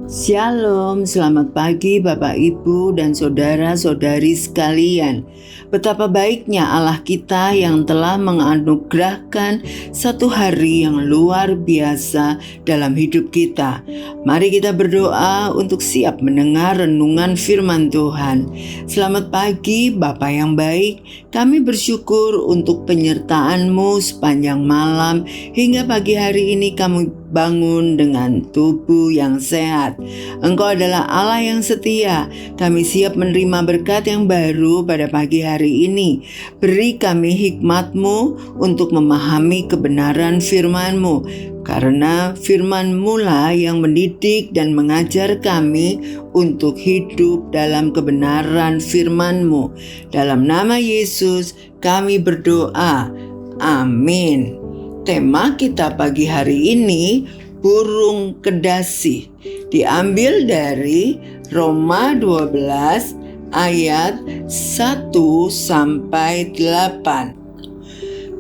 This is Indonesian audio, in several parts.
Shalom, selamat pagi Bapak Ibu dan saudara-saudari sekalian. Betapa baiknya Allah kita yang telah menganugerahkan satu hari yang luar biasa dalam hidup kita. Mari kita berdoa untuk siap mendengar renungan firman Tuhan. Selamat pagi Bapak yang baik, kami bersyukur untuk penyertaan-Mu sepanjang malam hingga pagi hari ini kami bangun dengan tubuh yang sehat. Engkau adalah Allah yang setia. Kami siap menerima berkat yang baru pada pagi hari ini. Beri kami hikmat-Mu untuk memahami kebenaran firman-Mu. Karena firman-Mu lah yang mendidik dan mengajar kami untuk hidup dalam kebenaran firman-Mu. Dalam nama Yesus kami berdoa. Amin. Tema kita pagi hari ini burung kedasi, diambil dari Roma 12 ayat 1 sampai 8.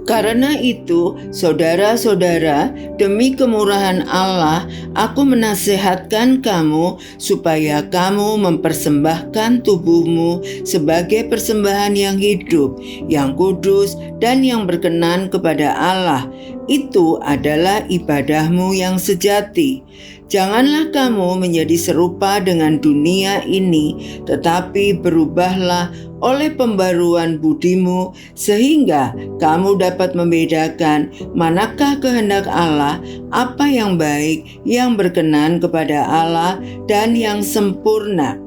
Karena itu, saudara-saudara, demi kemurahan Allah, aku menasehatkan kamu supaya kamu mempersembahkan tubuhmu sebagai persembahan yang hidup, yang kudus, dan yang berkenan kepada Allah. Itu adalah ibadahmu yang sejati. Janganlah kamu menjadi serupa dengan dunia ini, tetapi berubahlah oleh pembaruan budimu, sehingga kamu dapat membedakan manakah kehendak Allah, apa yang baik, yang berkenan kepada Allah, dan yang sempurna.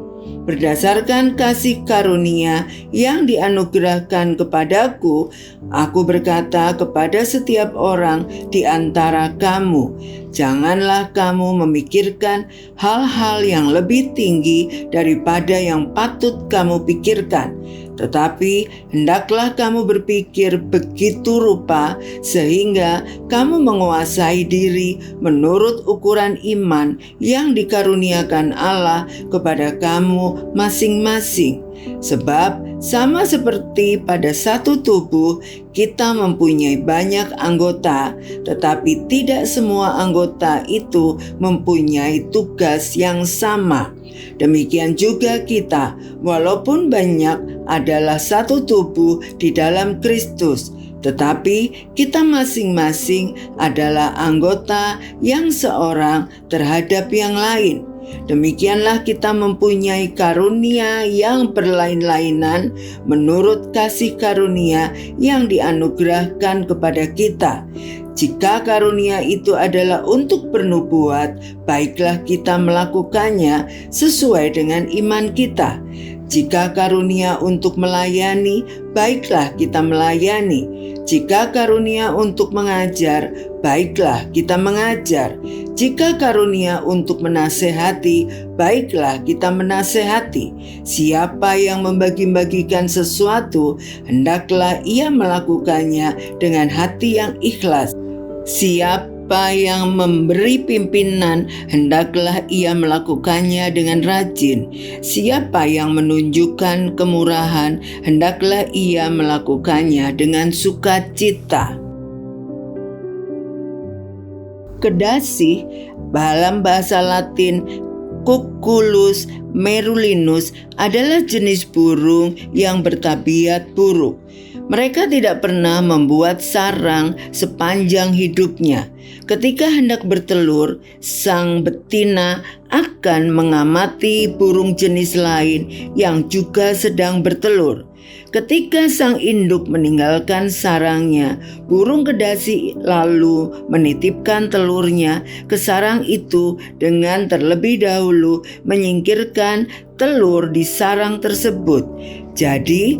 Berdasarkan kasih karunia yang dianugerahkan kepadaku, aku berkata kepada setiap orang di antara kamu, janganlah kamu memikirkan hal-hal yang lebih tinggi daripada yang patut kamu pikirkan. Tetapi hendaklah kamu berpikir begitu rupa sehingga kamu menguasai diri menurut ukuran iman yang dikaruniakan Allah kepada kamu masing-masing. Sebab sama seperti pada satu tubuh, kita mempunyai banyak anggota, tetapi tidak semua anggota itu mempunyai tugas yang sama. Demikian juga kita, walaupun banyak, adalah satu tubuh di dalam Kristus, tetapi kita masing-masing adalah anggota yang seorang terhadap yang lain. Demikianlah kita mempunyai karunia yang berlain-lainan menurut kasih karunia yang dianugerahkan kepada kita. Jika karunia itu adalah untuk bernubuat, baiklah kita melakukannya sesuai dengan iman kita. Jika karunia untuk melayani, baiklah kita melayani. Jika karunia untuk mengajar, baiklah kita mengajar. Jika karunia untuk menasehati, baiklah kita menasehati. Siapa yang membagi-bagikan sesuatu, hendaklah ia melakukannya dengan hati yang ikhlas. Siapa yang memberi pimpinan, hendaklah ia melakukannya dengan rajin. Siapa yang menunjukkan kemurahan, hendaklah ia melakukannya dengan sukacita. Kedasi dalam bahasa Latin Cuculus merulinus adalah jenis burung yang bertabiat buruk. Mereka tidak pernah membuat sarang sepanjang hidupnya. Ketika hendak bertelur, sang betina akan mengamati burung jenis lain yang juga sedang bertelur. Ketika sang induk meninggalkan sarangnya, burung kedasi lalu menitipkan telurnya ke sarang itu dengan terlebih dahulu menyingkirkan telur di sarang tersebut. Jadi,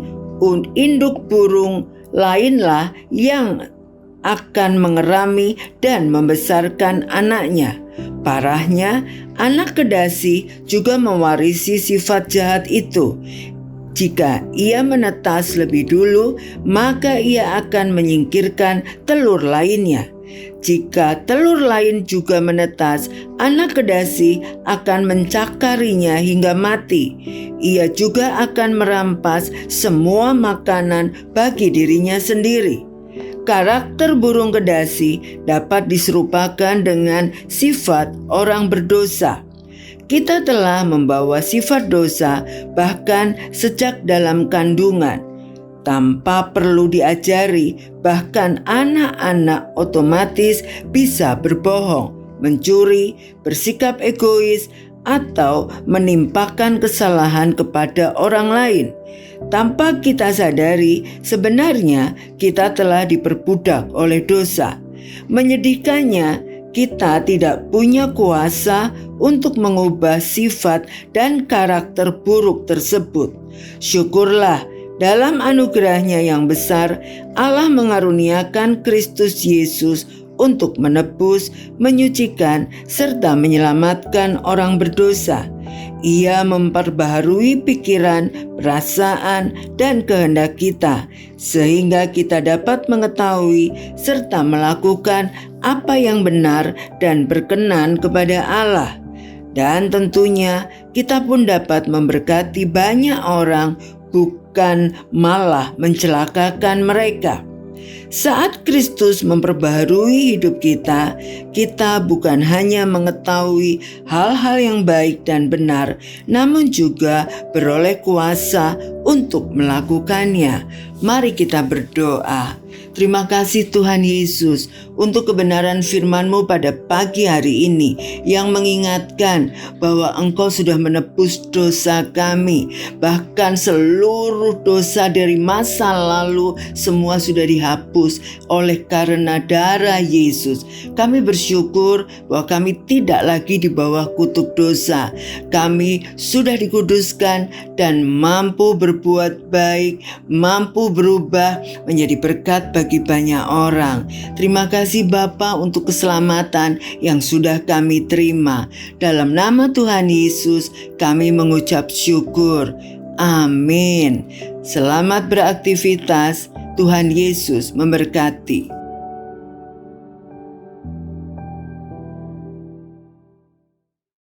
induk burung lainlah yang akan mengerami dan membesarkan anaknya. Parahnya, anak kedasi juga mewarisi sifat jahat itu. Jika ia menetas lebih dulu, maka ia akan menyingkirkan telur lainnya. Jika telur lain juga menetas, anak kedasi akan mencakarinya hingga mati. Ia juga akan merampas semua makanan bagi dirinya sendiri. Karakter burung kedasi dapat diserupakan dengan sifat orang berdosa. Kita telah membawa sifat dosa bahkan sejak dalam kandungan. Tanpa perlu diajari, bahkan anak-anak otomatis bisa berbohong, mencuri, bersikap egois, atau menimpakan kesalahan kepada orang lain. Tanpa kita sadari, sebenarnya kita telah diperbudak oleh dosa. Menyedihkannya, kita tidak punya kuasa untuk mengubah sifat dan karakter buruk tersebut. Syukurlah, dalam anugerahnya yang besar, Allah mengaruniakan Kristus Yesus untuk menebus, menyucikan, serta menyelamatkan orang berdosa. Ia memperbaharui pikiran, perasaan, dan kehendak kita, sehingga kita dapat mengetahui serta melakukan apa yang benar dan berkenan kepada Allah. Dan tentunya kita pun dapat memberkati banyak orang, bukan malah mencelakakan mereka. Saat Kristus memperbaharui hidup kita, kita bukan hanya mengetahui hal-hal yang baik dan benar, namun juga beroleh kuasa untuk melakukannya. Mari kita berdoa. Terima kasih Tuhan Yesus untuk kebenaran firman-Mu pada pagi hari ini yang mengingatkan bahwa Engkau sudah menebus dosa kami. Bahkan seluruh dosa dari masa lalu semua sudah dihapus oleh karena darah Yesus. Kami bersyukur bahwa kami tidak lagi di bawah kutuk dosa. Kami sudah dikuduskan dan mampu berbuat baik, mampu berubah menjadi berkat bagi banyak orang. Terima kasih Bapa untuk keselamatan yang sudah kami terima. Dalam nama Tuhan Yesus kami mengucap syukur. Amin. Selamat beraktivitas. Tuhan Yesus memberkati.